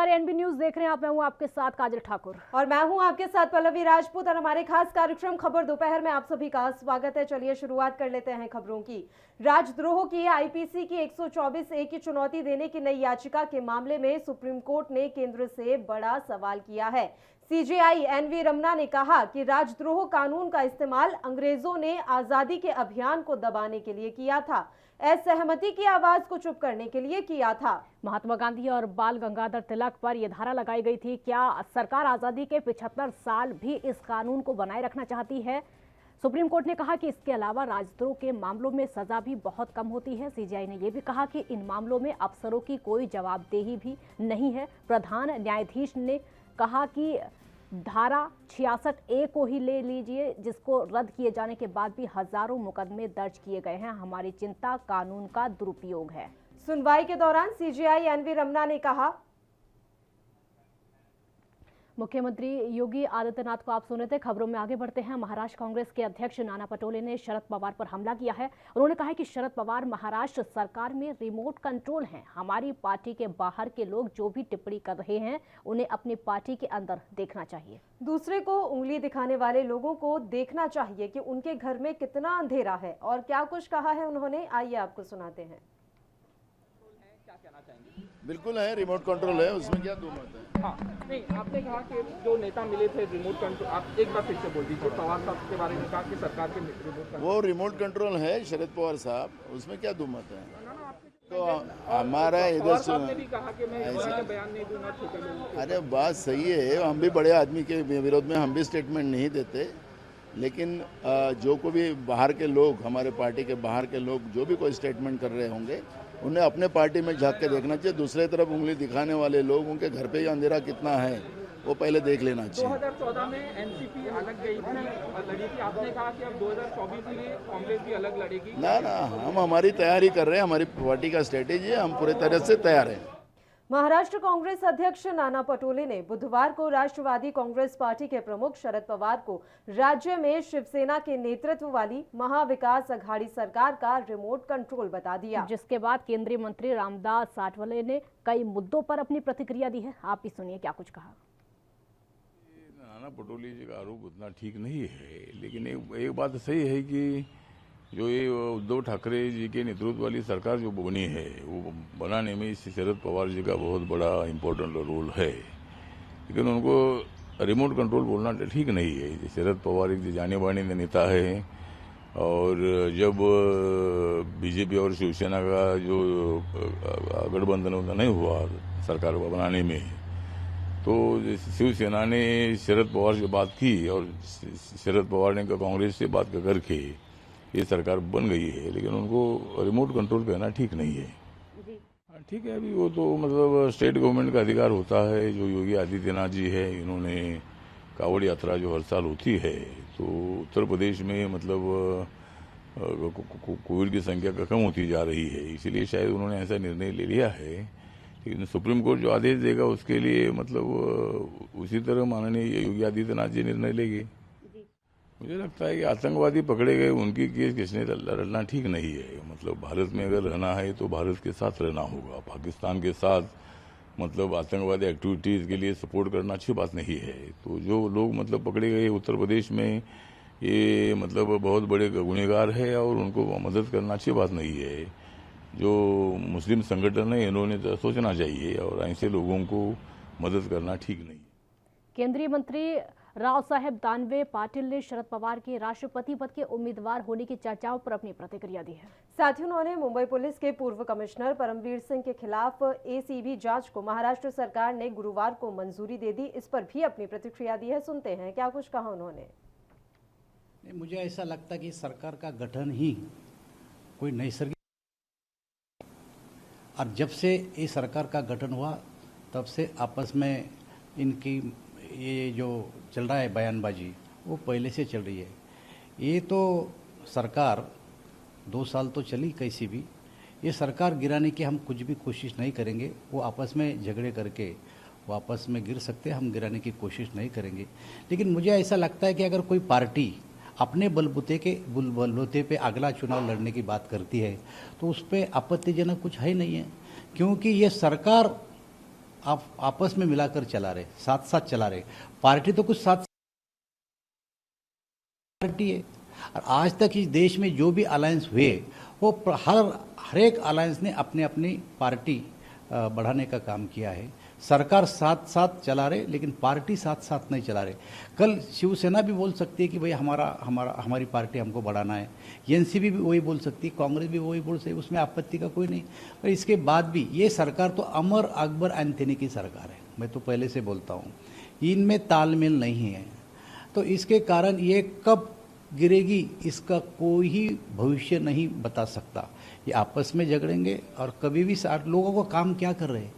नमस्कार, NB news देख रहे हैं आप। मैं हूं आपके साथ काजल ठाकुर और मैं हूं आपके साथ पल्लवी राजपूत और हमारे खास कार्यक्रम खबर दोपहर में आप सभी का स्वागत है। चलिए शुरुआत कर लेते हैं खबरों की। राजद्रोह की आईपीसी की 124(a) की चुनौती देने की नई याचिका के मामले में सुप्रीम कोर्ट ने केंद्र से बड़ा सवाल किया है। सीजेआई एनवी रमना ने कहा कि राजद्रोह कानून का इस्तेमाल अंग्रेजों ने आजादी के अभियान को दबाने के लिए किया था, असहमति की आवाज को चुप करने के लिए किया था। महात्मा गांधी और बाल गंगाधर तिलक पर यह धारा लगाई गई थी। क्या सरकार आजादी के 75 साल भी इस कानून को बनाए रखना चाहती है? सुप्रीम कोर्ट ने कहा कि इसके अलावा राजद्रोह के मामलों में सजा भी बहुत कम होती है। सीजेआई ने यह भी कहा कि इन मामलों में अफसरों की कोई जवाबदेही भी नहीं है। प्रधान न्यायाधीश ने कहा कि धारा 66(a) को ही ले लीजिए, जिसको रद्द किए जाने के बाद भी हजारों मुकदमे दर्ज किए गए हैं। हमारी चिंता कानून का दुरुपयोग है। सुनवाई के दौरान सीजेआई एनवी रमना ने कहा, मुख्यमंत्री योगी आदित्यनाथ को आप सुने थे। खबरों में आगे बढ़ते हैं। महाराष्ट्र कांग्रेस के अध्यक्ष नाना पटोले ने शरद पवार पर हमला किया है। उन्होंने कहा है कि शरद पवार महाराष्ट्र सरकार में रिमोट कंट्रोल हैं। हमारी पार्टी के बाहर के लोग जो भी टिप्पणी कर रहे हैं उन्हें अपनी पार्टी के अंदर देखना चाहिए। दूसरे को उंगली दिखाने वाले लोगों को देखना चाहिए कि उनके घर में कितना अंधेरा है। और क्या कुछ कहा है उन्होंने, आइए आपको सुनाते हैं। बिल्कुल है, रिमोट कंट्रोल है, उसमें क्या दो मत है। हाँ, नहीं, आपने कहा कि जो नेता मिले थे रिमोट कंट्रोल, आप एक बार फिर से बोल दीजिए। पवार साहब के बारे में कहा कि सरकार के रिमोट कंट्रोल, वो रिमोट कंट्रोल है शरद पवार साहब, उसमें क्या दो मत है। तो हमारा इधर से भी कहा कि मैं ऐसा बयान नहीं दूंगा छोटे लोगों को। अरे बात सही है, हम भी बड़े आदमी के विरोध में हम भी स्टेटमेंट नहीं देते, लेकिन जो को भी बाहर के लोग, हमारे पार्टी के बाहर के लोग जो भी कोई स्टेटमेंट कर रहे होंगे उन्हें अपने पार्टी में झांक के देखना चाहिए। दूसरे तरफ उंगली दिखाने वाले लोग, उनके घर पे ही अंधेरा कितना है वो पहले देख लेना चाहिए। 2014 में एनसीपी अलग गई थी, लड़ी थी। आपने कहा कि अब 2024 में कांग्रेस भी अलग लड़ेगी। ना, हम हमारी तैयारी कर रहे हैं, हमारी पार्टी का स्ट्रेटेजी है, हम पूरे तरह से तैयार हैं। महाराष्ट्र कांग्रेस अध्यक्ष नाना पटोले ने बुधवार को राष्ट्रवादी कांग्रेस पार्टी के प्रमुख शरद पवार को राज्य में शिवसेना के नेतृत्व वाली महाविकास अघाड़ी सरकार का रिमोट कंट्रोल बता दिया, जिसके बाद केंद्रीय मंत्री रामदास आठवले ने कई मुद्दों पर अपनी प्रतिक्रिया दी है। आप भी सुनिए क्या कुछ कहा। नाना पटोले जी का आरोप उतना ठीक नहीं है, लेकिन एक बात सही है कि जो ये उद्धव ठाकरे जी के नेतृत्व वाली सरकार जो बनी है, वो बनाने में शरद पवार जी का बहुत बड़ा इम्पोर्टेंट रोल है। लेकिन उनको रिमोट कंट्रोल बोलना ठीक नहीं है। शरद पवार एक जाने माने नेता है, और जब बीजेपी और शिवसेना का जो गठबंधन नहीं हुआ सरकार को बनाने में, तो शिवसेना ने शरद पवार से बात की और शरद पवार ने कांग्रेस से बात करके ये सरकार बन गई है। लेकिन उनको रिमोट कंट्रोल कहना ठीक नहीं है। ठीक है, अभी वो तो मतलब स्टेट गवर्नमेंट का अधिकार होता है। जो योगी आदित्यनाथ जी है, इन्होंने कावड़ यात्रा जो हर साल होती है, तो उत्तर प्रदेश में मतलब कोविड की संख्या कम होती जा रही है, इसीलिए शायद उन्होंने ऐसा निर्णय ले लिया है। लेकिन सुप्रीम कोर्ट जो आदेश देगा उसके लिए मतलब उसी तरह माननीय योगी आदित्यनाथ जी निर्णय लेंगे। मुझे लगता है कि आतंकवादी पकड़े गए, उनकी केस किसने लड़ना ठीक नहीं है। मतलब भारत में अगर रहना है तो भारत के साथ रहना होगा। पाकिस्तान के साथ मतलब आतंकवादी एक्टिविटीज़ के लिए सपोर्ट करना अच्छी बात नहीं है। तो जो लोग मतलब पकड़े गए उत्तर प्रदेश में, ये मतलब बहुत बड़े गुनहगार है और उनको मदद करना अच्छी बात नहीं है। जो मुस्लिम संगठन है, इन्होंने तो सोचना चाहिए और ऐसे लोगों को मदद करना ठीक नहीं। केंद्रीय मंत्री राव साहेब दानवे पाटिल ने शरद पवार के राष्ट्रपति पद के उम्मीदवार होने की चर्चाओं पर अपनी प्रतिक्रिया दी है। साथ ही उन्होंने मुंबई पुलिस के पूर्व कमिश्नर परमवीर सिंह के खिलाफ एसीबी जांच को महाराष्ट्र सरकार ने गुरुवार को मंजूरी दे दी, इस पर भी अपनी प्रतिक्रिया दी है। सुनते हैं क्या कुछ कहा उन्होंने। मुझे ऐसा लगता है कि सरकार का गठन ही कोई नैसर्गिक, और जब से ये सरकार का गठन हुआ तब से आपस में इनकी ये जो चल रहा है बयानबाजी, वो पहले से चल रही है। ये तो सरकार 2 साल तो चली कैसी भी, ये सरकार गिराने की हम कुछ भी कोशिश नहीं करेंगे। वो आपस में झगड़े करके वो आपस में गिर सकते हैं, हम गिराने की कोशिश नहीं करेंगे। लेकिन मुझे ऐसा लगता है कि अगर कोई पार्टी अपने बलबूते पे अगला चुनाव लड़ने की बात करती है तो उस पर आपत्तिजनक कुछ है नहीं है, क्योंकि ये सरकार आप आपस में मिलाकर चला रहे, साथ साथ चला रहे। पार्टी तो कुछ साथ पार्टी है, और आज तक इस देश में जो भी अलायंस हुए वो हर एक अलायंस ने अपने अपनी पार्टी बढ़ाने का काम किया है। सरकार साथ साथ चला रहे, लेकिन पार्टी साथ साथ नहीं चला रहे। कल शिवसेना भी बोल सकती है कि भाई हमारी पार्टी हमको बढ़ाना है, एनसीपी भी वही बोल सकती है, कांग्रेस भी वही बोल सकती है, उसमें आपत्ति का कोई नहीं। पर इसके बाद भी ये सरकार तो अमर अकबर एंथनी की सरकार है, मैं तो पहले से बोलता हूँ, इनमें तालमेल नहीं है। तो इसके कारण ये कब गिरेगी इसका कोई ही भविष्य नहीं बता सकता। ये आपस में झगड़ेंगे और कभी भी लोगों को काम क्या कर रहे हैं।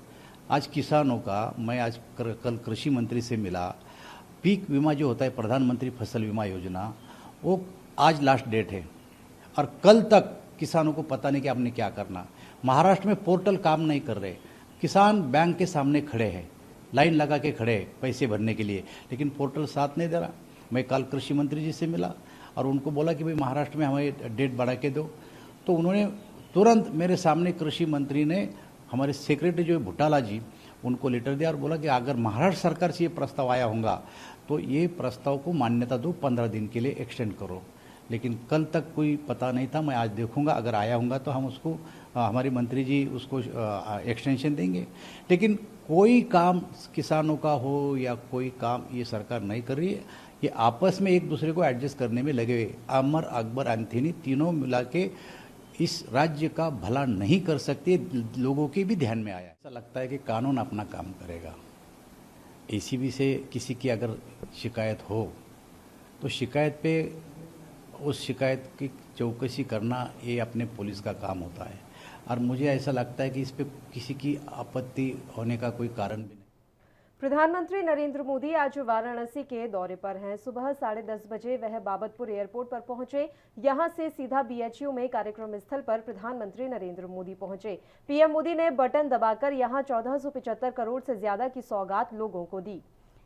आज किसानों का, मैं आज कल कृषि मंत्री से मिला, पीक बीमा जो होता है प्रधानमंत्री फसल बीमा योजना, वो आज लास्ट डेट है और कल तक किसानों को पता नहीं कि आपने क्या करना। महाराष्ट्र में पोर्टल काम नहीं कर रहे, किसान बैंक के सामने खड़े हैं, लाइन लगा के खड़े हैं पैसे भरने के लिए, लेकिन पोर्टल साथ नहीं दे रहा। मैं कल कृषि मंत्री जी से मिला और उनको बोला कि भाई महाराष्ट्र में हमें डेट बढ़ा के दो, तो उन्होंने तुरंत मेरे सामने कृषि मंत्री ने हमारे सेक्रेटरी जो है भुटाला जी, उनको लेटर दिया और बोला कि अगर महाराष्ट्र सरकार से ये प्रस्ताव आया होगा तो ये प्रस्ताव को मान्यता दो, 15 दिन के लिए एक्सटेंड करो। लेकिन कल तक कोई पता नहीं था, मैं आज देखूंगा, अगर आया होगा तो हम उसको हमारे मंत्री जी उसको एक्सटेंशन देंगे। लेकिन कोई काम किसानों का हो या कोई काम ये सरकार नहीं कर रही है, ये आपस में एक दूसरे को एडजस्ट करने में लगे हुए। अमर अकबर एंथनी तीनों मिला के इस राज्य का भला नहीं कर सकते, लोगों के भी ध्यान में आया। ऐसा लगता है कि कानून अपना काम करेगा। एसीबी से किसी की अगर शिकायत हो तो शिकायत पे उस शिकायत की चौकसी करना ये अपने पुलिस का काम होता है, और मुझे ऐसा लगता है कि इस पे किसी की आपत्ति होने का कोई कारण भी नहीं। प्रधानमंत्री नरेंद्र मोदी आज वाराणसी के दौरे पर हैं। सुबह 10:30 बजे वह बाबतपुर एयरपोर्ट पर पहुंचे। यहां से सीधा बीएचयू में कार्यक्रम स्थल पर प्रधानमंत्री नरेंद्र मोदी पहुंचे। पीएम मोदी ने बटन दबाकर यहां 1475 करोड़ से ज्यादा की सौगात लोगों को दी।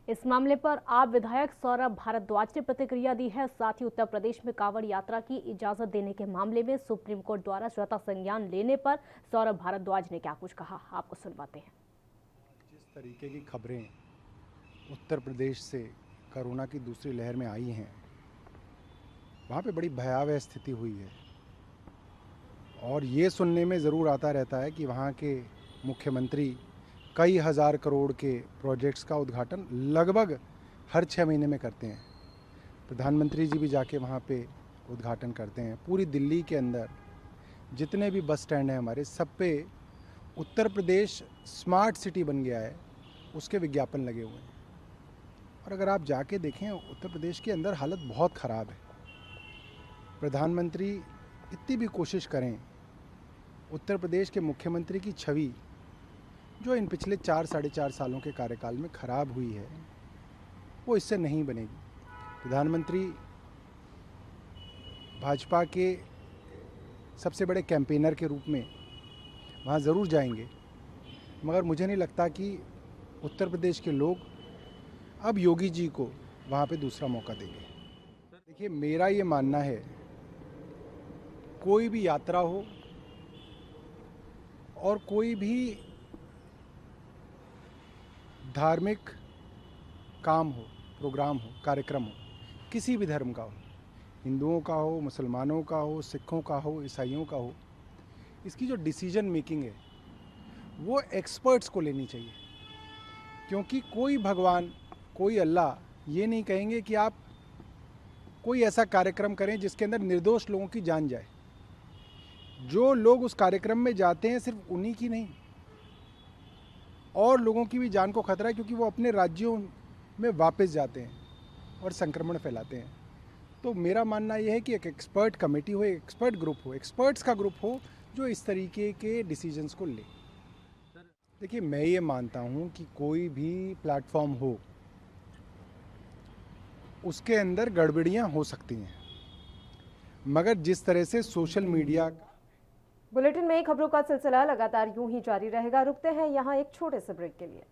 इस मामले पर आप विधायक सौरभ भारद्वाज ने प्रतिक्रिया दी है। साथ ही उत्तर प्रदेश में कांवड़ यात्रा की इजाजत देने के मामले में सुप्रीम कोर्ट द्वारा स्वतः संज्ञान लेने पर सौरभ भारद्वाज ने क्या कुछ कहा, आपको सुनवाते हैं। जिस तरीके की खबरें उत्तर प्रदेश से कोरोना की दूसरी लहर में आई हैं, वहाँ पे बड़ी भयावह स्थिति हुई है, और ये सुनने में ज़रूर आता रहता है कि वहाँ के मुख्यमंत्री कई हज़ार करोड़ के प्रोजेक्ट्स का उद्घाटन लगभग हर 6 महीने में करते हैं। प्रधानमंत्री जी भी जाके वहाँ पे उद्घाटन करते हैं। पूरी दिल्ली के अंदर जितने भी बस स्टैंड हैं हमारे, सब पे उत्तर प्रदेश स्मार्ट सिटी बन गया है, उसके विज्ञापन लगे हुए हैं। और अगर आप जाके देखें, उत्तर प्रदेश के अंदर हालत बहुत ख़राब है। प्रधानमंत्री इतनी भी कोशिश करें, उत्तर प्रदेश के मुख्यमंत्री की छवि जो इन पिछले 4-4.5 सालों के कार्यकाल में ख़राब हुई है, वो इससे नहीं बनेगी। प्रधानमंत्री भाजपा के सबसे बड़े कैंपेनर के रूप में वहाँ ज़रूर जाएंगे, मगर मुझे नहीं लगता कि उत्तर प्रदेश के लोग अब योगी जी को वहाँ पे दूसरा मौका देंगे। देखिए, मेरा ये मानना है, कोई भी यात्रा हो और कोई भी धार्मिक काम हो, प्रोग्राम हो, कार्यक्रम हो, किसी भी धर्म का हो, हिंदुओं का हो, मुसलमानों का हो, सिखों का हो, ईसाइयों का हो, इसकी जो डिसीजन मेकिंग है वो एक्सपर्ट्स को लेनी चाहिए। क्योंकि कोई भगवान, कोई अल्लाह ये नहीं कहेंगे कि आप कोई ऐसा कार्यक्रम करें जिसके अंदर निर्दोष लोगों की जान जाए। जो लोग उस कार्यक्रम में जाते हैं, सिर्फ उन्हीं की नहीं, और लोगों की भी जान को खतरा है, क्योंकि वो अपने राज्यों में वापस जाते हैं और संक्रमण फैलाते हैं। तो मेरा मानना यह है कि एक एक्सपर्ट कमेटी हो, एक एक्सपर्ट ग्रुप हो, एक्सपर्ट्स का ग्रुप हो जो इस तरीके के डिसीजंस को ले। देखिए, मैं ये मानता हूँ कि कोई भी प्लेटफॉर्म हो, उसके अंदर गड़बड़ियाँ हो सकती हैं, मगर जिस तरह से सोशल मीडिया। बुलेटिन में खबरों का सिलसिला लगातार यूं ही जारी रहेगा। रुकते हैं यहाँ एक छोटे से ब्रेक के लिए।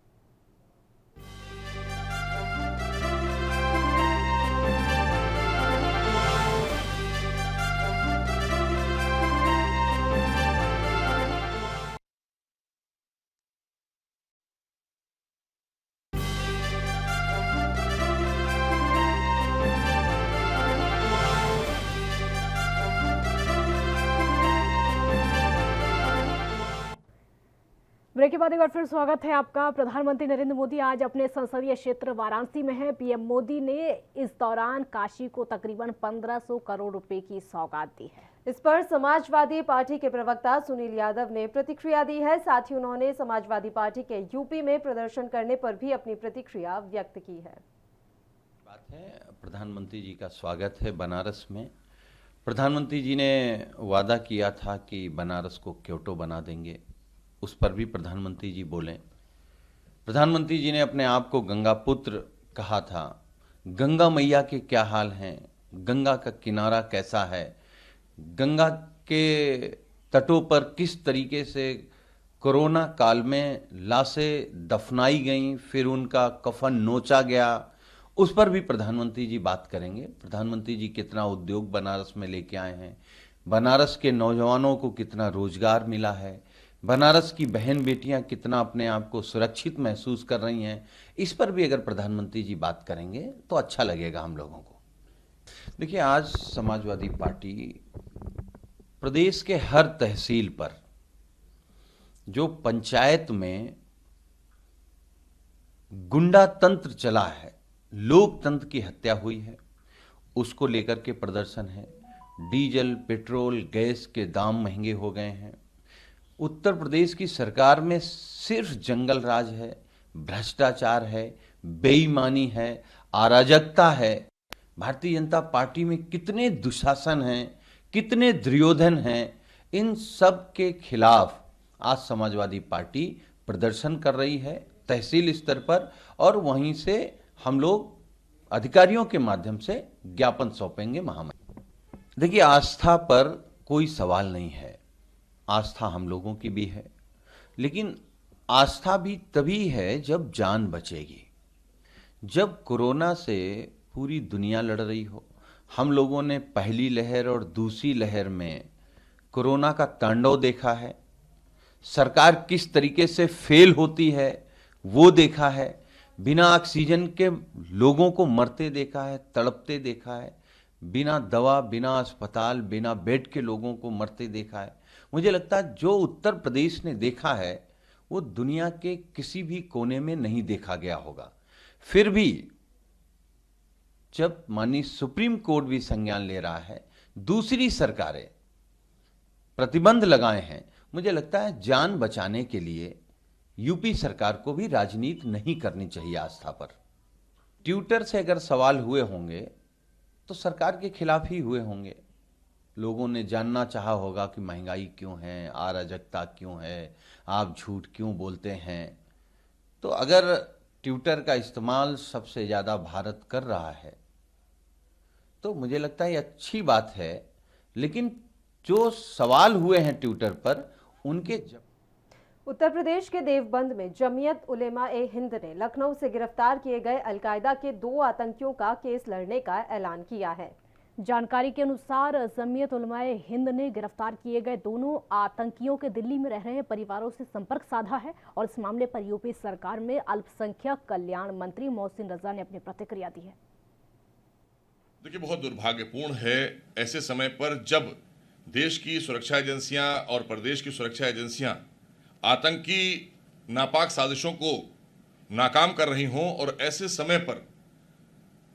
ब्रेक के बाद एक बार फिर स्वागत है आपका। प्रधानमंत्री नरेंद्र मोदी आज अपने संसदीय क्षेत्र वाराणसी में हैं। पीएम मोदी ने इस दौरान काशी को तकरीबन 1500 करोड़ रुपए की सौगात दी है। इस पर समाजवादी पार्टी के प्रवक्ता सुनील यादव ने प्रतिक्रिया दी है। साथ ही उन्होंने समाजवादी पार्टी के यूपी में प्रदर्शन करने पर भी अपनी प्रतिक्रिया व्यक्त की है। बात है, प्रधानमंत्री जी का स्वागत है बनारस में। प्रधानमंत्री जी ने वादा किया था कि बनारस को क्योटो बना देंगे, उस पर भी प्रधानमंत्री जी बोले। प्रधानमंत्री जी ने अपने आप को गंगा पुत्र कहा था। गंगा मैया के क्या हाल हैं, गंगा का किनारा कैसा है, गंगा के तटों पर किस तरीके से कोरोना काल में लाशें दफनाई गईं, फिर उनका कफन नोचा गया, उस पर भी प्रधानमंत्री जी बात करेंगे। प्रधानमंत्री जी कितना उद्योग बनारस में लेके आए हैं, बनारस के नौजवानों को कितना रोजगार मिला है, बनारस की बहन बेटियां कितना अपने आप को सुरक्षित महसूस कर रही हैं, इस पर भी अगर प्रधानमंत्री जी बात करेंगे तो अच्छा लगेगा हम लोगों को। देखिए, आज समाजवादी पार्टी प्रदेश के हर तहसील पर जो पंचायत में गुंडा तंत्र चला है, लोकतंत्र की हत्या हुई है, उसको लेकर के प्रदर्शन है। डीजल, पेट्रोल, गैस के दाम महंगे हो गए हैं। उत्तर प्रदेश की सरकार में सिर्फ जंगल राज है, भ्रष्टाचार है, बेईमानी है, अराजकता है। भारतीय जनता पार्टी में कितने दुशासन हैं, कितने दुर्योधन हैं, इन सब के खिलाफ आज समाजवादी पार्टी प्रदर्शन कर रही है तहसील स्तर पर, और वहीं से हम लोग अधिकारियों के माध्यम से ज्ञापन सौंपेंगे महामहिम। देखिए, आस्था पर कोई सवाल नहीं है, आस्था हम लोगों की भी है, लेकिन आस्था भी तभी है जब जान बचेगी। जब कोरोना से पूरी दुनिया लड़ रही हो, हम लोगों ने पहली लहर और दूसरी लहर में कोरोना का तांडव देखा है, सरकार किस तरीके से फेल होती है वो देखा है, बिना ऑक्सीजन के लोगों को मरते देखा है, तड़पते देखा है, बिना दवा, बिना अस्पताल, बिना बेड के लोगों को मरते देखा है। मुझे लगता है जो उत्तर प्रदेश ने देखा है वो दुनिया के किसी भी कोने में नहीं देखा गया होगा। फिर भी जब माननीय सुप्रीम कोर्ट भी संज्ञान ले रहा है, दूसरी सरकारें प्रतिबंध लगाए हैं, मुझे लगता है जान बचाने के लिए यूपी सरकार को भी राजनीति नहीं करनी चाहिए आस्था पर। ट्विटर से अगर सवाल हुए होंगे तो सरकार के खिलाफ ही हुए होंगे। लोगों ने जानना चाहा होगा कि महंगाई क्यों है, अराजकता क्यों है, आप झूठ क्यों बोलते हैं। तो अगर ट्विटर का इस्तेमाल सबसे ज़्यादा भारत कर रहा है तो मुझे लगता है ये अच्छी बात है, लेकिन जो सवाल हुए हैं ट्विटर पर उनके उत्तर प्रदेश के देवबंद में जमीयत उलेमा ए हिंद ने लखनऊ से गिरफ्तार किए गए अलकायदा के 2 आतंकियों का केस लड़ने का ऐलान किया है। जानकारी के अनुसार जमीयत उलमा ए हिंद ने गिरफ्तार किए गए दोनों आतंकियों के दिल्ली में रह रहे परिवारों से संपर्क साधा है और इस मामले पर यूपी सरकार में अल्पसंख्यक कल्याण मंत्री मोहसिन रजा ने अपनी प्रतिक्रिया दी है। देखिए, बहुत दुर्भाग्यपूर्ण है ऐसे समय पर जब देश की सुरक्षा एजेंसियां और प्रदेश की सुरक्षा एजेंसियां आतंकी नापाक साजिशों को नाकाम कर रही हों, और ऐसे समय पर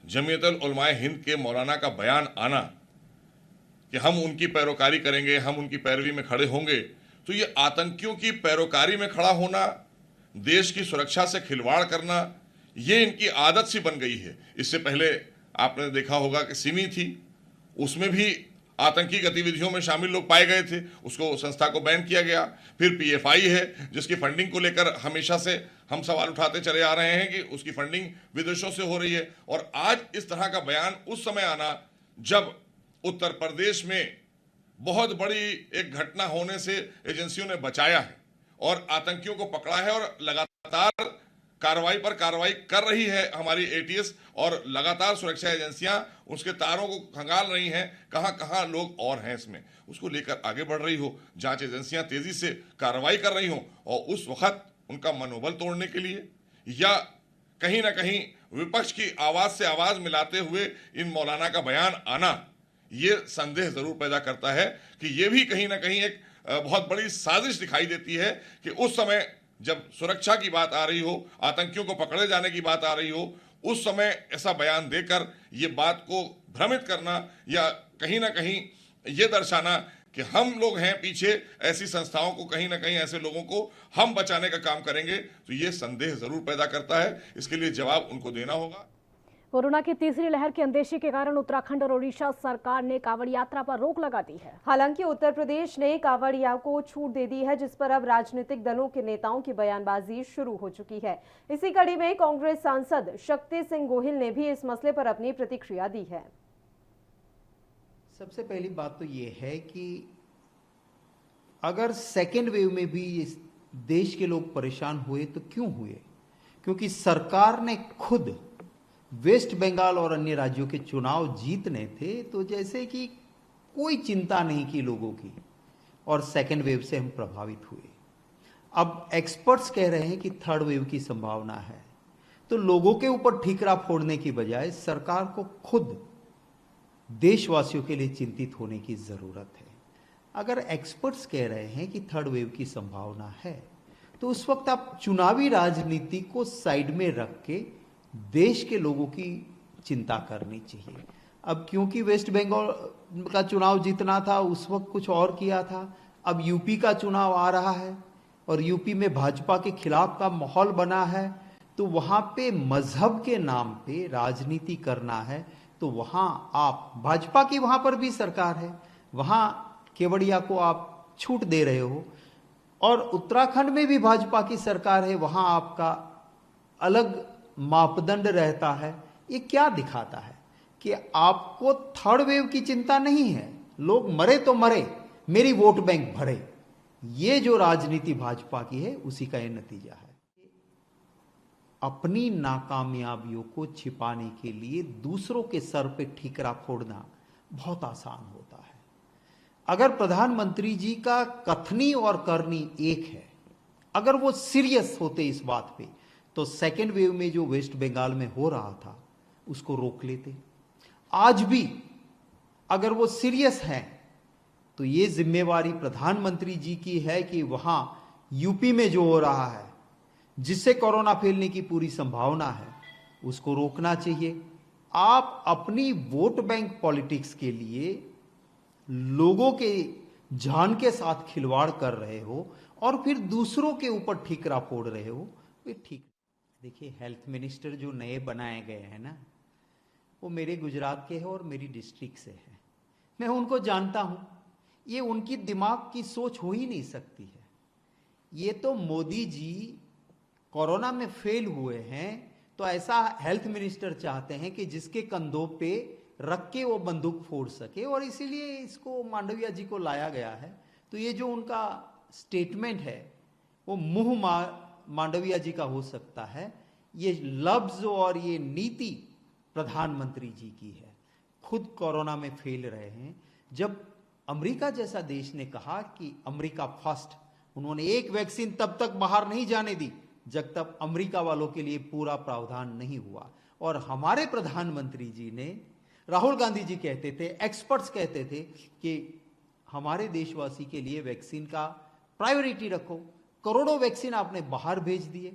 जमीयतुल उलमाए हिंद के मौलाना का बयान आना कि हम उनकी पैरोकारी करेंगे, हम उनकी पैरवी में खड़े होंगे, तो ये आतंकियों की पैरोकारी में खड़ा होना, देश की सुरक्षा से खिलवाड़ करना, ये इनकी आदत सी बन गई है। इससे पहले आपने देखा होगा कि सिमी थी, उसमें भी आतंकी गतिविधियों में शामिल लोग पाए गए थे, उसको संस्था को बैन किया गया। फिर पीएफआई है जिसकी फंडिंग को लेकर हमेशा से हम सवाल उठाते चले आ रहे हैं कि उसकी फंडिंग विदेशों से हो रही है, और आज इस तरह का बयान उस समय आना जब उत्तर प्रदेश में बहुत बड़ी एक घटना होने से एजेंसियों ने बचाया है और आतंकियों को पकड़ा है, और लगातार कार्रवाई पर कार्रवाई कर रही है हमारी एटीएस, और लगातार सुरक्षा एजेंसियां उसके तारों को खंगाल रही हैं, कहां कहां लोग और हैं इसमें, उसको लेकर आगे बढ़ रही हो, जांच एजेंसियां तेजी से कार्रवाई कर रही हो, और उस वक्त उनका मनोबल तोड़ने के लिए या कहीं ना कहीं विपक्ष की आवाज से आवाज मिलाते हुए इन मौलाना का बयान आना, ये संदेह जरूर पैदा करता है कि ये भी कहीं ना कहीं एक बहुत बड़ी साजिश दिखाई देती है कि उस समय जब सुरक्षा की बात आ रही हो, आतंकियों को पकड़े जाने की बात आ रही हो, उस समय ऐसा बयान देकर ये बात को भ्रमित करना या कहीं ना कहीं ये दर्शाना कि हम लोग हैं पीछे, ऐसी संस्थाओं को कहीं ना कहीं ऐसे लोगों को हम बचाने का काम करेंगे, तो ये संदेह जरूर पैदा करता है। इसके लिए जवाब उनको देना होगा। कोरोना की तीसरी लहर के अंदेशे के कारण उत्तराखंड और ओडिशा सरकार ने कांवड़ यात्रा पर रोक लगा दी है। हालांकि उत्तर प्रदेश ने कांवड़िया को छूट दे दी है, जिस पर अब राजनीतिक दलों के नेताओं की बयानबाजी शुरू हो चुकी है। इसी कड़ी में कांग्रेस सांसद शक्ति सिंह गोहिल ने भी इस मसले पर अपनी प्रतिक्रिया दी है। सबसे पहली बात तो ये है कि अगर सेकेंड वेव में भी इस देश के लोग परेशान हुए तो क्यों हुए? क्योंकि सरकार ने खुद वेस्ट बंगाल और अन्य राज्यों के चुनाव जीतने थे, तो जैसे कि कोई चिंता नहीं की लोगों की, और सेकेंड वेव से हम प्रभावित हुए। अब एक्सपर्ट्स कह रहे हैं कि थर्ड वेव की संभावना है, तो लोगों के ऊपर ठीकरा फोड़ने की बजाय सरकार को खुद देशवासियों के लिए चिंतित होने की जरूरत है। अगर एक्सपर्ट्स कह रहे हैं कि थर्ड वेव की संभावना है, तो उस वक्त आप चुनावी राजनीति को साइड में रख के देश के लोगों की चिंता करनी चाहिए। अब क्योंकि वेस्ट बंगाल का चुनाव जीतना था, उस वक्त कुछ और किया था। अब यूपी का चुनाव आ रहा है और यूपी में भाजपा के खिलाफ का माहौल बना है, तो वहां पे मजहब के नाम पे राजनीति करना है, तो वहां आप भाजपा की वहां पर भी सरकार है, वहां केवड़िया को आप छूट दे रहे हो, और उत्तराखंड में भी भाजपा की सरकार है, वहां आपका अलग मापदंड रहता है। ये क्या दिखाता है कि आपको थर्ड वेव की चिंता नहीं है, लोग मरे तो मरे, मेरी वोट बैंक भरे। ये जो राजनीति भाजपा की है, उसी का ये नतीजा है। अपनी नाकामयाबियों को छिपाने के लिए दूसरों के सर पे ठीकरा फोड़ना बहुत आसान होता है। अगर प्रधानमंत्री जी का कथनी और करनी एक है, अगर वो सीरियस होते इस बात पे, तो सेकेंड वेव में जो वेस्ट बंगाल में हो रहा था उसको रोक लेते। आज भी अगर वो सीरियस हैं, तो ये जिम्मेवारी प्रधानमंत्री जी की है कि वहां यूपी में जो हो रहा है, जिससे कोरोना फैलने की पूरी संभावना है, उसको रोकना चाहिए। आप अपनी वोट बैंक पॉलिटिक्स के लिए लोगों के जान के साथ खिलवाड़ कर रहे हो और फिर दूसरों के ऊपर ठीकरा फोड़ रहे हो, ये ठीक। देखिए, हेल्थ मिनिस्टर जो नए बनाए गए हैं ना, वो मेरे गुजरात के हैं और मेरी डिस्ट्रिक्ट से है। मैं उनको जानता हूं, ये उनकी दिमाग की सोच हो ही नहीं सकती है। ये तो मोदी जी कोरोना में फेल हुए हैं, तो ऐसा हेल्थ मिनिस्टर चाहते हैं कि जिसके कंधों पे रख के वो बंदूक फोड़ सके, और इसीलिए इसको मांडविया जी को लाया गया है। तो ये जो उनका स्टेटमेंट है, वो मुंह मांडविया जी का हो सकता है, ये लफ्ज और ये नीति प्रधानमंत्री जी की है। खुद कोरोना में फेल रहे हैं। जब अमेरिका जैसा देश ने कहा कि अमेरिका फर्स्ट, उन्होंने एक वैक्सीन तब तक बाहर नहीं जाने दी जब तक अमेरिका वालों के लिए पूरा प्रावधान नहीं हुआ। और हमारे प्रधानमंत्री जी ने, राहुल गांधी जी कहते थे, एक्सपर्ट्स कहते थे कि हमारे देशवासी के लिए वैक्सीन का प्रायोरिटी रखो। करोड़ों वैक्सीन आपने बाहर भेज दिए,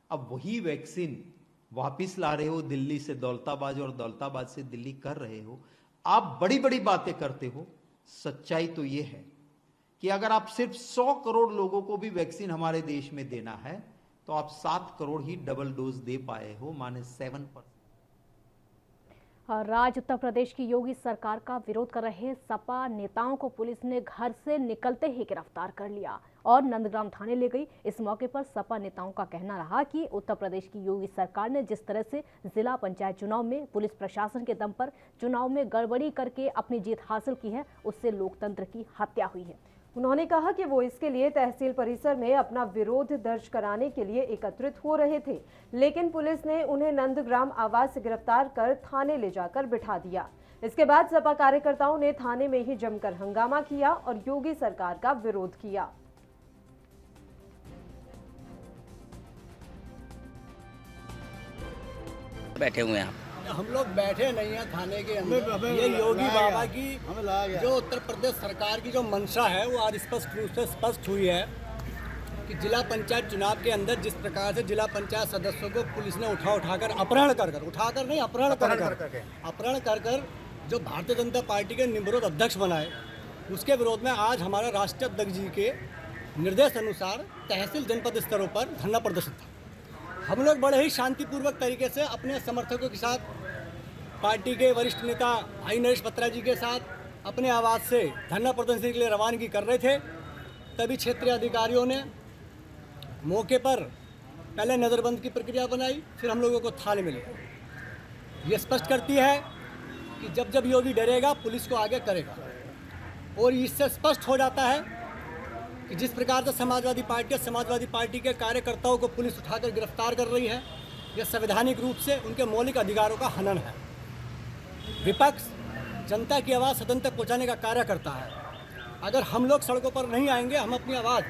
अब वही वैक्सीन वापिस ला रहे हो, दिल्ली से दौलताबाद और दौलताबाद से दिल्ली कर रहे हो। आप बड़ी बड़ी बातें करते हो, सच्चाई तो ये है कि अगर आप सिर्फ 100 करोड़ लोगों को भी वैक्सीन हमारे देश में देना है, तो आप 7 करोड़ ही डबल डोज दे पाए हो, माने 7%। राज्य उत्तर प्रदेश की योगी सरकार का विरोध कर रहे सपा नेताओं को पुलिस ने घर से निकलते ही गिरफ्तार कर लिया और नंदग्राम थाने ले गई। इस मौके पर सपा नेताओं का कहना रहा कि उत्तर प्रदेश की योगी सरकार ने जिस तरह से जिला पंचायत चुनाव में पुलिस प्रशासन के दम पर चुनाव में गड़बड़ी करके अपनी जीत हासिल की है, उससे लोकतंत्र की हत्या हुई है। उन्होंने कहा कि वो इसके लिए तहसील परिसर में अपना विरोध दर्ज कराने के लिए एकत्रित हो रहे थे, लेकिन पुलिस ने उन्हें नंदग्राम आवास से गिरफ्तार कर थाने ले जाकर बिठा दिया। इसके बाद सपा कार्यकर्ताओं ने थाने में ही जमकर हंगामा किया और योगी सरकार का विरोध किया। बैठे हुए हैं हम लोग बैठे नहीं हैं थाने के अंदर। ये योगी बाबा की जो उत्तर प्रदेश सरकार की जो मंशा है, वो आज स्पष्ट रूप से स्पष्ट हुई है कि जिला पंचायत चुनाव के अंदर जिस प्रकार से जिला पंचायत सदस्यों को पुलिस ने उठाकर अपहरण कर जो भारतीय जनता पार्टी के निर्विरोध अध्यक्ष बनाए, उसके विरोध में आज हमारा राष्ट्रीय अध्यक्ष जी के निर्देश अनुसार तहसील जनपद स्तरों पर धरना प्रदर्शन था। हम लोग बड़े ही शांतिपूर्वक तरीके से अपने समर्थकों के साथ, पार्टी के वरिष्ठ नेता भाई नरेश बत्रा जी के साथ अपने आवाज़ से धरना प्रदर्शन के लिए रवानगी कर रहे थे। तभी क्षेत्रीय अधिकारियों ने मौके पर पहले नज़रबंद की प्रक्रिया बनाई, फिर हम लोगों को थाने में लिया। ये स्पष्ट करती है कि जब जब योगी डरेगा पुलिस को आगे करेगा, और इससे स्पष्ट हो जाता है कि जिस प्रकार से समाजवादी पार्टी के कार्यकर्ताओं को पुलिस उठाकर गिरफ्तार कर रही है, यह संवैधानिक रूप से उनके मौलिक अधिकारों का हनन है। विपक्ष जनता की आवाज़ सदन तक पहुँचाने का कार्य करता है। अगर हम लोग सड़कों पर नहीं आएंगे, हम अपनी आवाज़,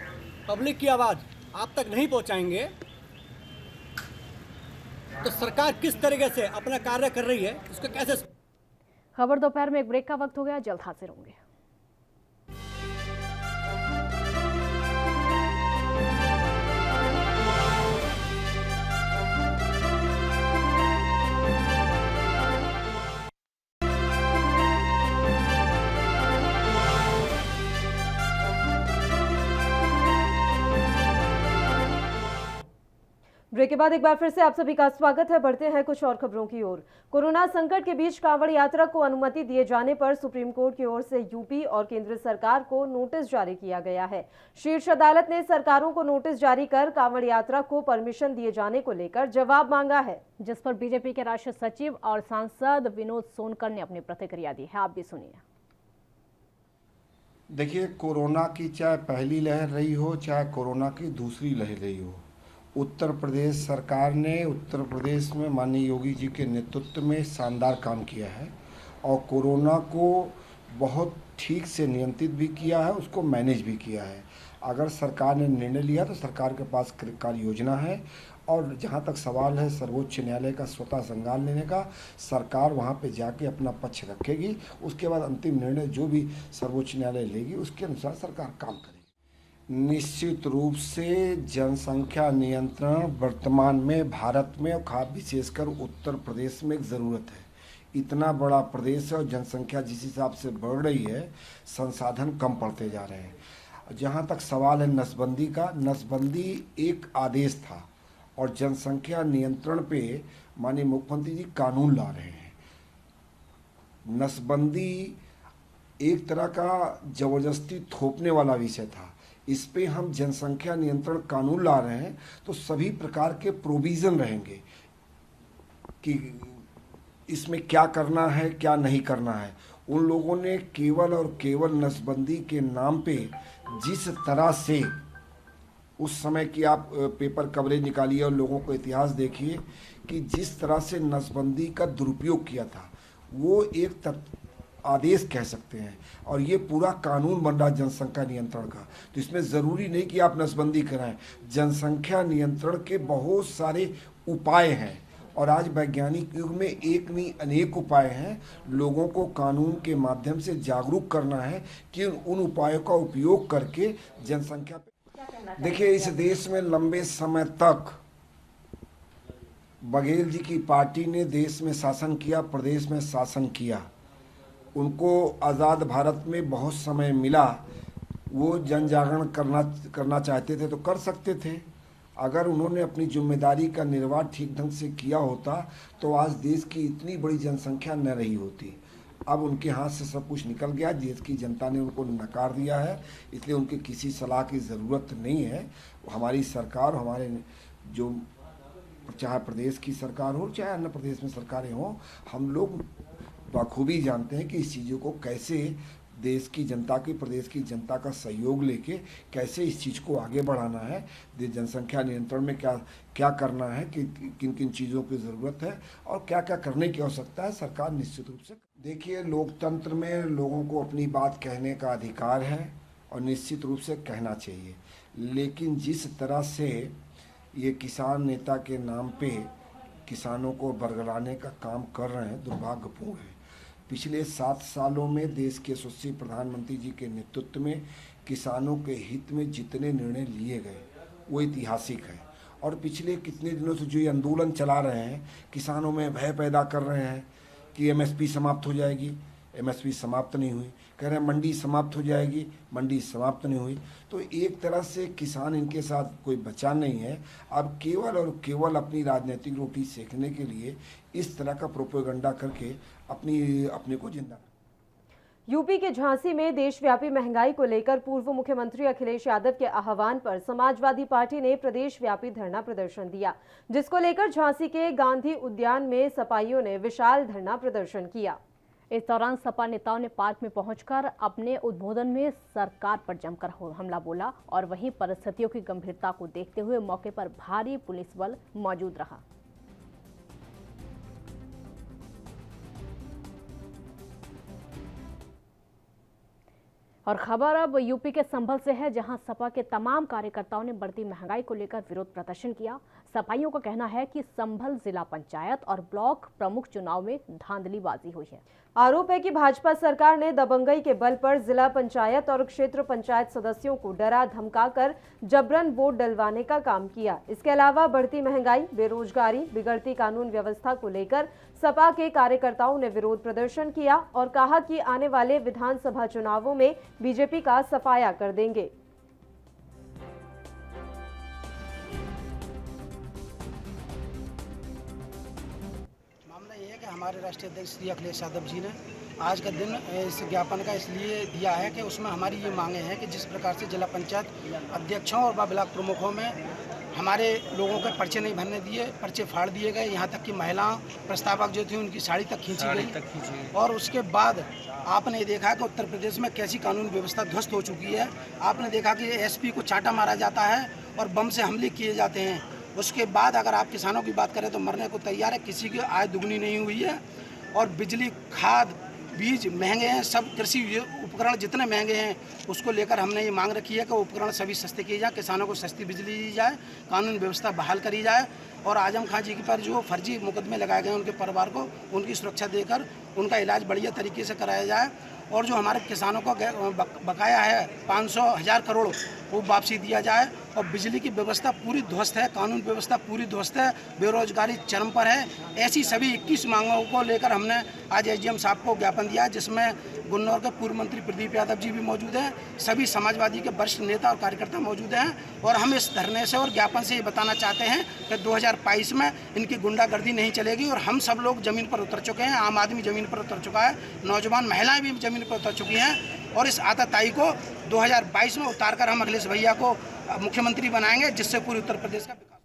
पब्लिक की आवाज़ आप तक नहीं पहुँचाएंगे, तो सरकार किस तरीके से अपना कार्य कर रही है उसको कैसे। खबर दोपहर में एक ब्रेक का वक्त हो गया, जल्द हाजिर होंगे। ब्रेक के बाद एक बार फिर से आप सभी का स्वागत है। बढ़ते हैं कुछ और खबरों की ओर। कोरोना संकट के बीच कांवड़ यात्रा को अनुमति दिए जाने पर सुप्रीम कोर्ट की ओर से यूपी और केंद्र सरकार को नोटिस जारी किया गया है। शीर्ष अदालत ने सरकारों को नोटिस जारी कर कांवड़ यात्रा को परमिशन दिए जाने को लेकर जवाब मांगा है, जिस पर बीजेपी के राष्ट्रीय सचिव और सांसद विनोद सोनकर ने अपनी प्रतिक्रिया दी है। आप भी सुनिए। देखिए, कोरोना की चाहे पहली लहर रही हो, चाहे कोरोना की दूसरी लहर रही हो, उत्तर प्रदेश सरकार ने उत्तर प्रदेश में माननीय योगी जी के नेतृत्व में शानदार काम किया है और कोरोना को बहुत ठीक से नियंत्रित भी किया है, उसको मैनेज भी किया है। अगर सरकार ने निर्णय लिया तो सरकार के पास कार्य योजना है, और जहाँ तक सवाल है सर्वोच्च न्यायालय का स्वतः संज्ञान लेने का, सरकार वहाँ पे जाके अपना पक्ष रखेगी। उसके बाद अंतिम निर्णय जो भी सर्वोच्च न्यायालय लेगी उसके अनुसार सरकार काम करेगी। निश्चित रूप से जनसंख्या नियंत्रण वर्तमान में भारत में और विशेषकर उत्तर प्रदेश में एक ज़रूरत है। इतना बड़ा प्रदेश है और जनसंख्या जिस हिसाब से बढ़ रही है, संसाधन कम पड़ते जा रहे हैं। जहाँ तक सवाल है नसबंदी का, नसबंदी एक आदेश था और जनसंख्या नियंत्रण पे माननीय मुख्यमंत्री जी कानून ला रहे हैं। नसबंदी एक तरह का जबरदस्ती थोपने वाला विषय था, इस पे हम जनसंख्या नियंत्रण कानून ला रहे हैं तो सभी प्रकार के प्रोविज़न रहेंगे कि इसमें क्या करना है क्या नहीं करना है। उन लोगों ने केवल और केवल नसबंदी के नाम पे जिस तरह से उस समय की आप पेपर कवरेज निकालिए और लोगों को इतिहास देखिए कि जिस तरह से नसबंदी का दुरुपयोग किया था, वो एक आदेश कह सकते हैं और ये पूरा कानून बन रहा है जनसंख्या नियंत्रण का। तो इसमें ज़रूरी नहीं कि आप नसबंदी कराएं, जनसंख्या नियंत्रण के बहुत सारे उपाय हैं और आज वैज्ञानिक युग में एक नहीं अनेक उपाय हैं। लोगों को कानून के माध्यम से जागरूक करना है कि उन उपायों का उपयोग करके जनसंख्या पे। देखिए, इस देश में लंबे समय तक बघेल जी की पार्टी ने देश में शासन किया, प्रदेश में शासन किया। उनको आज़ाद भारत में बहुत समय मिला, वो जन जागरण करना चाहते थे तो कर सकते थे। अगर उन्होंने अपनी जिम्मेदारी का निर्वाह ठीक ढंग से किया होता तो आज देश की इतनी बड़ी जनसंख्या न रही होती। अब उनके हाथ से सब कुछ निकल गया, देश की जनता ने उनको नकार दिया है, इसलिए उनके किसी सलाह की ज़रूरत नहीं है। हमारी सरकार, हमारे जो चाहे प्रदेश की सरकार हो चाहे अन्य प्रदेश में सरकारें हों, हम लोग बखूबी जानते हैं कि इस चीज़ों को कैसे देश की जनता की, प्रदेश की जनता का सहयोग लेके कैसे इस चीज़ को आगे बढ़ाना है। जनसंख्या नियंत्रण में क्या क्या करना है, कि किन किन चीज़ों की ज़रूरत है और क्या क्या करने की आवश्यकता है, सरकार निश्चित रूप से। देखिए, लोकतंत्र में लोगों को अपनी बात कहने का अधिकार है और निश्चित रूप से कहना चाहिए, लेकिन जिस तरह से ये किसान नेता के नाम पे किसानों को बरगलाने का काम कर रहे हैं, दुर्भाग्यपूर्ण है। पिछले 7 सालों में देश के यशस्वी प्रधानमंत्री जी के नेतृत्व में किसानों के हित में जितने निर्णय लिए गए वो ऐतिहासिक है। और पिछले कितने दिनों से जो ये आंदोलन चला रहे हैं, किसानों में भय पैदा कर रहे हैं कि एमएसपी समाप्त हो जाएगी, एमएसपी समाप्त नहीं हुई, कह रहे हैं मंडी समाप्त हो जाएगी, मंडी समाप्त नहीं हुई। तो एक तरह से किसान इनके साथ कोई बचा नहीं है। अब केवल और केवल अपनी राजनीतिक रोटी सेकने के लिए इस तरह का प्रोपेगेंडा करके अपने को जिंदा। यूपी के झांसी में देशव्यापी महंगाई को लेकर पूर्व मुख्यमंत्री अखिलेश यादव के आह्वान पर समाजवादी पार्टी ने प्रदेशव्यापी धरना प्रदर्शन दिया, जिसको लेकर झांसी के गांधी उद्यान में सपाइयों ने विशाल धरना प्रदर्शन किया। इस दौरान सपा नेताओं ने पार्क में पहुंचकर अपने उद्बोधन में सरकार पर जमकर हमला बोला और वहीं परिस्थितियों की गंभीरता को देखते हुए मौके पर भारी पुलिस बल मौजूद रहा। और खबर अब यूपी के संभल से है, जहां सपा के तमाम कार्यकर्ताओं ने बढ़ती महंगाई को लेकर विरोध प्रदर्शन किया। सपाइयों का कहना है कि संभल जिला पंचायत और ब्लॉक प्रमुख चुनाव में धांधलीबाजी हुई है। आरोप है कि भाजपा सरकार ने दबंगई के बल पर जिला पंचायत और क्षेत्र पंचायत सदस्यों को डरा धमकाकर जबरन वोट डलवाने का काम किया। इसके अलावा बढ़ती महंगाई, बेरोजगारी, बिगड़ती कानून व्यवस्था को लेकर सपा के कार्यकर्ताओं ने विरोध प्रदर्शन किया और कहा कि आने वाले विधानसभा चुनावों में बीजेपी का सफाया कर देंगे। मामला ये है कि हमारे राष्ट्रीय अध्यक्ष श्री अखिलेश यादव जी ने आज का दिन इस ज्ञापन का इसलिए दिया है कि उसमें हमारी ये मांगे हैं कि जिस प्रकार से जिला पंचायत अध्यक्षों और ब्लॉक प्रमुखों में हमारे लोगों के पर्चे नहीं भरने दिए, पर्चे फाड़ दिए गए, यहाँ तक कि महिलाओं प्रस्तावक जो थी उनकी साड़ी तक खींची गई। और उसके बाद आपने देखा कि उत्तर प्रदेश में कैसी कानून व्यवस्था ध्वस्त हो चुकी है। आपने देखा कि एसपी को चाटा मारा जाता है और बम से हमले किए जाते हैं। उसके बाद अगर आप किसानों की बात करें तो मरने को तैयार है, किसी की आय दुगनी नहीं हुई है। और बिजली, खाद, बीज महंगे हैं, सब कृषि उपकरण जितने महंगे हैं उसको लेकर हमने ये मांग रखी है कि उपकरण सभी सस्ते किए जाए, किसानों को सस्ती बिजली दी जाए, कानून व्यवस्था बहाल करी जाए और आजम खान जी के पर जो फर्जी मुकदमे लगाए गए उनके परिवार को उनकी सुरक्षा देकर उनका इलाज बढ़िया तरीके से कराया जाए। और जो हमारे किसानों को बकाया है 500,000 करोड़ वो वापसी दिया जाए। और बिजली की व्यवस्था पूरी ध्वस्त है, कानून व्यवस्था पूरी ध्वस्त है, बेरोजगारी चरम पर है। ऐसी सभी 21 मांगों को लेकर हमने आज एसडीएम साहब को ज्ञापन दिया, जिसमें गुन्नौर के पूर्व मंत्री प्रदीप यादव जी भी मौजूद हैं, सभी समाजवादी के वरिष्ठ नेता और कार्यकर्ता मौजूद हैं। और हम इस धरने से और ज्ञापन से ये बताना चाहते हैं कि 2022 में इनकी गुंडागर्दी नहीं चलेगी और हम सब लोग जमीन पर उतर चुके हैं। आम आदमी जमीन पर उतर चुका है, नौजवान महिलाएं भी जमीन पर उतर चुकी हैं और इस आतताई को 2022 में उतारकर हम अखिलेश भैया को मुख्यमंत्री बनाएंगे, जिससे पूरे उत्तर प्रदेश का विकास।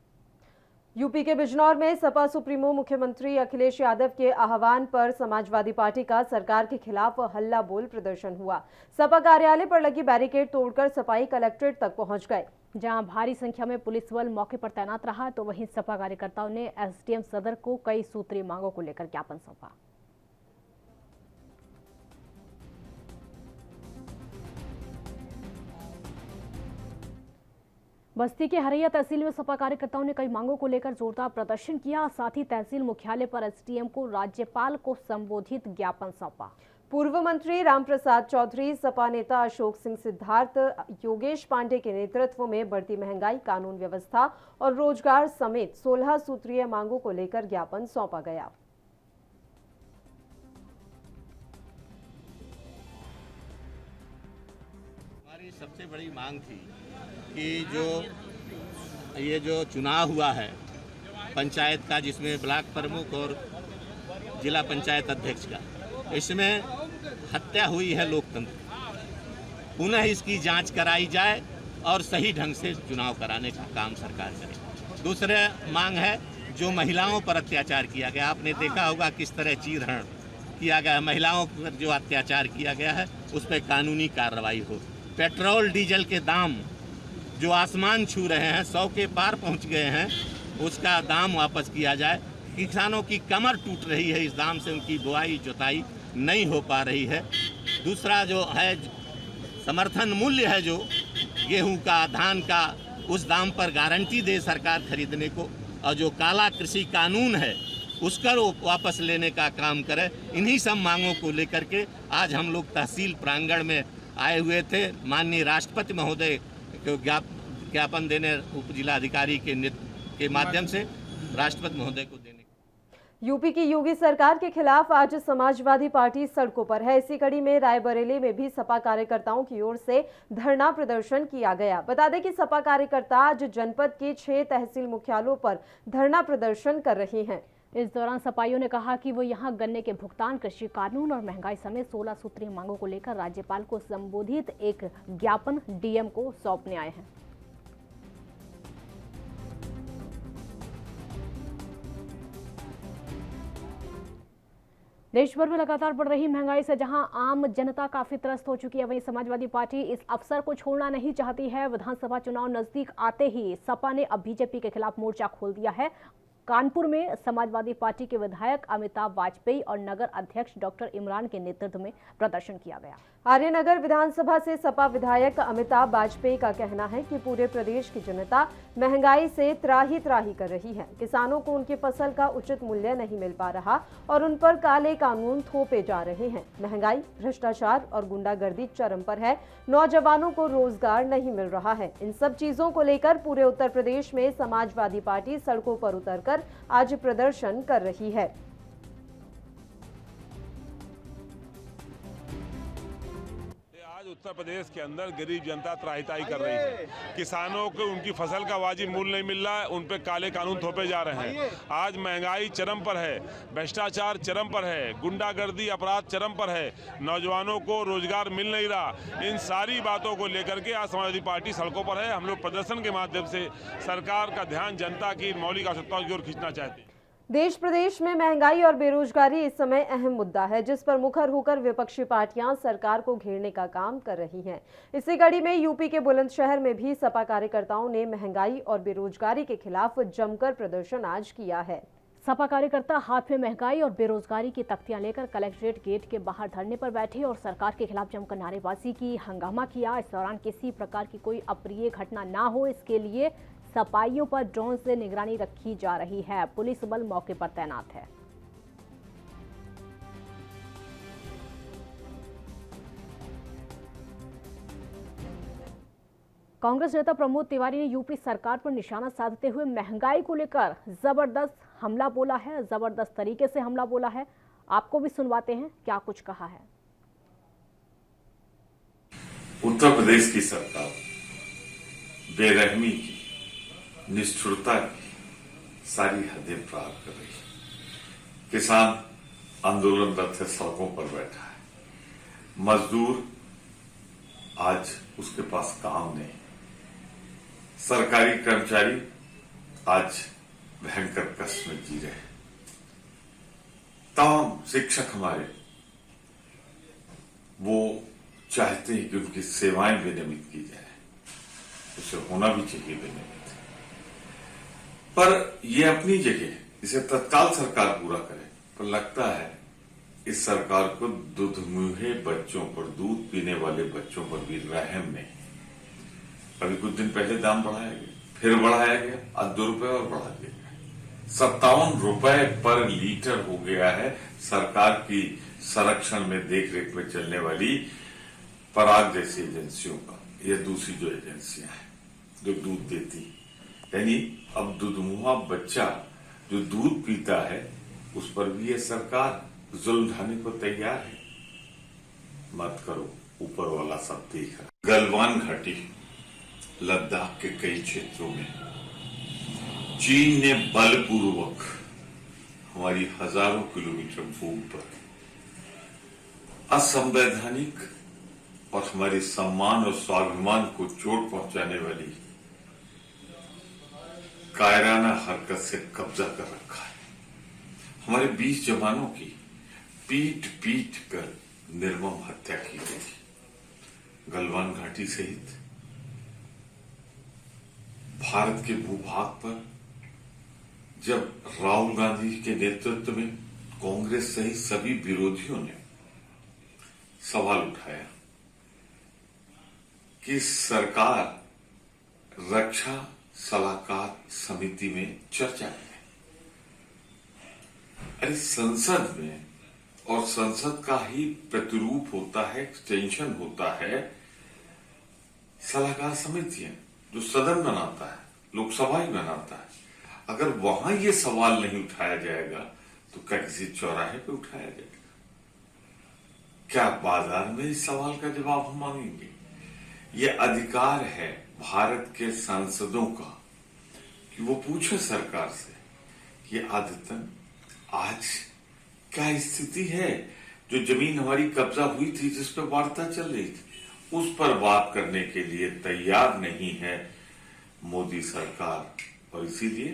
यूपी के बिजनौर में सपा सुप्रीमो मुख्यमंत्री अखिलेश यादव के आह्वान पर समाजवादी पार्टी का सरकार के खिलाफ हल्ला बोल प्रदर्शन हुआ। सपा कार्यालय पर लगी बैरिकेड तोड़कर सपाई कलेक्ट्रेट तक पहुंच गए, जहां भारी संख्या में पुलिस बल मौके पर तैनात रहा। तो वहीं सपा कार्यकर्ताओं ने एसडीएम सदर को कई सूत्रीय मांगों को लेकर ज्ञापन सौंपा। बस्ती के हरैया तहसील में सपा कार्यकर्ताओं ने कई मांगों को लेकर जोरदार प्रदर्शन किया। साथ ही तहसील मुख्यालय पर एसडीएम को राज्यपाल को संबोधित ज्ञापन सौंपा। पूर्व मंत्री रामप्रसाद चौधरी, सपा नेता अशोक सिंह सिद्धार्थ, योगेश पांडे के नेतृत्व में बढ़ती महंगाई, कानून व्यवस्था और रोजगार समेत 16 सूत्रीय मांगों को लेकर ज्ञापन सौंपा गया। हमारी सबसे बड़ी मांग थी कि ये जो चुनाव हुआ है पंचायत का, जिसमें ब्लॉक प्रमुख और जिला पंचायत अध्यक्ष का, इसमें हत्या हुई है लोकतंत्र, पुनः इसकी जांच कराई जाए और सही ढंग से चुनाव कराने का काम सरकार करे। दूसरा मांग है जो महिलाओं पर अत्याचार किया गया, आपने देखा होगा किस तरह चीरहरण किया गया, महिलाओं पर जो अत्याचार किया गया है उस पर कानूनी कार्रवाई हो। पेट्रोल डीजल के दाम जो आसमान छू रहे हैं, 100 के पार पहुंच गए हैं, उसका दाम वापस किया जाए। किसानों की कमर टूट रही है, इस दाम से उनकी बुआई जुताई नहीं हो पा रही है। दूसरा जो है समर्थन मूल्य है जो गेहूं का, धान का, उस दाम पर गारंटी दे सरकार खरीदने को, और जो काला कृषि कानून है उसका वापस लेने का काम करे। इन्हीं सब मांगों को लेकर के आज हम लोग तहसील प्रांगण में आए हुए थे। माननीय राष्ट्रपति महोदय ज्ञापन देने उप जिलाधिकारी के माध्यम से राष्ट्रपति महोदय को देने। यूपी की योगी सरकार के खिलाफ आज समाजवादी पार्टी सड़कों पर है। इसी कड़ी में रायबरेली में भी सपा कार्यकर्ताओं की ओर से धरना प्रदर्शन किया गया। बता दें कि सपा कार्यकर्ता आज जनपद के 6 तहसील मुख्यालयों पर धरना प्रदर्शन कर रहे हैं। इस दौरान सपाइयों ने कहा कि वो यहां गन्ने के भुगतान, कृषि कानून और महंगाई समेत 16 सूत्रीय मांगों को लेकर राज्यपाल को संबोधित एक ज्ञापन डीएम को सौंपने आए हैं। देश भर में लगातार बढ़ रही महंगाई से जहां आम जनता काफी त्रस्त हो चुकी है, वहीं समाजवादी पार्टी इस अवसर को छोड़ना नहीं चाहती है। विधानसभा चुनाव नजदीक आते ही सपा ने अब बीजेपी के खिलाफ मोर्चा खोल दिया है। कानपुर में समाजवादी पार्टी के विधायक अमिताभ वाजपेयी और नगर अध्यक्ष डॉक्टर इमरान के नेतृत्व में प्रदर्शन किया गया। आर्यनगर विधानसभा से सपा विधायक अमिताभ वाजपेयी का कहना है कि पूरे प्रदेश की जनता महंगाई से त्राही कर रही है। किसानों को उनकी फसल का उचित मूल्य नहीं मिल पा रहा और उन पर काले कानून थोपे जा रहे हैं। महंगाई, भ्रष्टाचार और गुंडागर्दी चरम पर है। नौजवानों को रोजगार नहीं मिल रहा है। इन सब चीजों को लेकर पूरे उत्तर प्रदेश में समाजवादी पार्टी सड़कों पर उतरकर आज प्रदर्शन कर रही है। उत्तर प्रदेश के अंदर गरीब जनता त्राहिताई कर रही है। किसानों को उनकी फसल का वाजिब मूल्य नहीं मिल रहा है, उन पे काले कानून थोपे जा रहे हैं। आज महंगाई चरम पर है, भ्रष्टाचार चरम पर है, गुंडागर्दी अपराध चरम पर है, नौजवानों को रोजगार मिल नहीं रहा। इन सारी बातों को लेकर के आज समाजवादी पार्टी सड़कों पर है। हम लोग प्रदर्शन के माध्यम से सरकार का ध्यान जनता की मौलिक आवश्यकताओं की ओर खींचना चाहते हैं। देश प्रदेश में महंगाई और बेरोजगारी इस समय अहम मुद्दा है, जिस पर मुखर होकर विपक्षी पार्टियां सरकार को घेरने का काम कर रही हैं। इसी कड़ी में यूपी के बुलंदशहर में भी सपा कार्यकर्ताओं ने महंगाई और बेरोजगारी के खिलाफ जमकर प्रदर्शन आज किया है। सपा कार्यकर्ता हाथ में महंगाई और बेरोजगारी की तख्तियां लेकर कलेक्ट्रेट गेट के बाहर धरने पर बैठे और सरकार के खिलाफ जमकर नारेबाजी की, हंगामा किया। इस दौरान किसी प्रकार की कोई अप्रिय घटना ना हो, इसके लिए सपाइयों पर ड्रोन से निगरानी रखी जा रही है। पुलिस बल मौके पर तैनात है। कांग्रेस नेता प्रमोद तिवारी ने यूपी सरकार पर निशाना साधते हुए महंगाई को लेकर जबरदस्त हमला बोला है, जबरदस्त तरीके से हमला बोला है। आपको भी सुनवाते हैं क्या कुछ कहा है। उत्तर प्रदेश की सरकार बेरहमी की, निष्ठुरता की सारी हदें पार कर रही है। किसान आंदोलनरत है, सड़कों पर बैठा है। मजदूर आज उसके पास काम नहीं। सरकारी कर्मचारी आज भयंकर कष्ट में जी रहे हैं। तमाम शिक्षक हमारे वो चाहते हैं कि उनकी सेवाएं विनियमित की जाए, उसे होना भी चाहिए विनियमित। पर ये अपनी जगह इसे तत्काल सरकार पूरा करे, पर लगता है इस सरकार को दूधमुहे बच्चों पर, दूध पीने वाले बच्चों पर भी रहम नहीं। अभी कुछ दिन पहले दाम बढ़ाया गया, फिर बढ़ाया गया, आज 2 रुपए और बढ़ा दिया गया। 57 रुपए पर लीटर हो गया है। सरकार की संरक्षण में, देखरेख में चलने वाली पराग जैसी एजेंसियों का, या दूसरी जो एजेंसियां हैं जो दूध देती, यानी अब दूधमुहा बच्चा जो दूध पीता है उस पर भी ये सरकार जुल्म ढाने को तैयार है। मत करो, ऊपर वाला सब देख रहा। गलवान घाटी, लद्दाख के कई क्षेत्रों में चीन ने बलपूर्वक हमारी हजारों किलोमीटर भूमि पर असंवैधानिक और हमारे सम्मान और स्वाभिमान को चोट पहुंचाने वाली कायराना हरकत से कब्जा कर रखा है। हमारे 20 जवानों की पीट पीट कर निर्मम हत्या की गई। गलवान घाटी सहित भारत के भूभाग पर जब राहुल गांधी के नेतृत्व में कांग्रेस सहित सभी विरोधियों ने सवाल उठाया कि सरकार रक्षा सलाहकार समिति में चर्चा करें। अरे संसद में, और संसद का ही प्रतिरूप होता है, एक्सटेंशन होता है सलाहकार समितियां। जो सदन बनाता है, लोकसभा ही बनाता है, अगर वहां ये सवाल नहीं उठाया जाएगा तो क्या किसी चौराहे पे उठाया जाएगा? क्या बाजार में इस सवाल का जवाब हम मांगेंगे? ये अधिकार है भारत के सांसदों का कि वो पूछे सरकार से कि आदतन आज क्या स्थिति है, जो जमीन हमारी कब्जा हुई थी, जिस पर वार्ता चल रही थी, उस पर बात करने के लिए तैयार नहीं है मोदी सरकार। और इसीलिए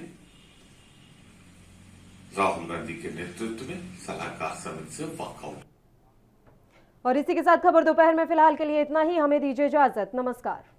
राहुल गांधी के नेतृत्व में सलाहकार समिति से वॉकआउट। और इसी के साथ खबर दोपहर में फिलहाल के लिए इतना ही। हमें दीजिए इजाजत। नमस्कार।